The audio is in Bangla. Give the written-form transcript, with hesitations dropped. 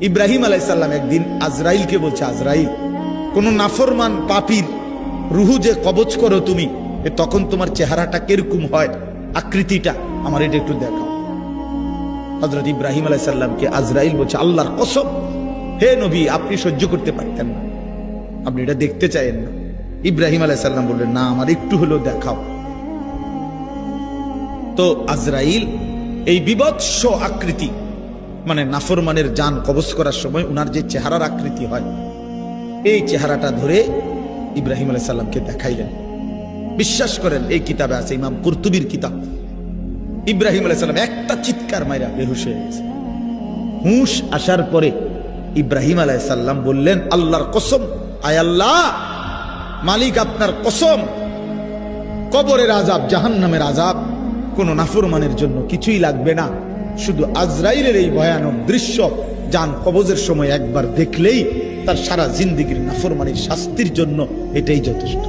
ইব্রাহিম আলাইহিস সালাম একদিন আজরাইলকে বলছে, আজরাইল, কোন নাফরমান পাপীর রুহু যে কবজ করো তুমি, তখন তোমার চেহারাটা কিরকম হয়, আকৃতিটা আমার এটা একটু দেখাও। হযরত ইব্রাহিম আলাইহিস সালামকে আজরাইল বলছে, আল্লাহর কসম হে নবী, আপনি সহ্য করতে পারতেন না, আপনি এটা দেখতে চাইেন না। ইব্রাহিম আলাইহিস সালাম বললেন, না, আমার একটু হলেও দেখাও। তো আজরাইল এই বিভৎস আকৃতি, মানে নাফরমানের জান কবজ করার সময় উনার যে চেহারার আকৃতি হয়, এই চেহারাটা ধরে ইব্রাহিম আলাইহিস সালামকে দেখাইলেন। বিশ্বাস করেন, এই কিতাবে আছে, ইমাম কুরতুবীর কিতাব। ইব্রাহিম আলাইহিস সালাম একটা চিৎকার মাইরা বেহুশ হয়ে গেছে। হুঁশ আসার পরে ইব্রাহিম আলাইহিস সালাম বললেন, আল্লাহর কসম, আয় আল্লাহ, মালিক আপনার কসম, কবরের আযাব, জাহান্নামের আযাব কোন নাফরমানের জন্য কিছুই লাগবে না, শুধু আজরাইলের এই ভয়ানক দৃশ্য জান কবজের সময় একবার দেখলেই তার সারা জিন্দেগীর নাফরমানির শাস্তির জন্য এটাই যথেষ্ট।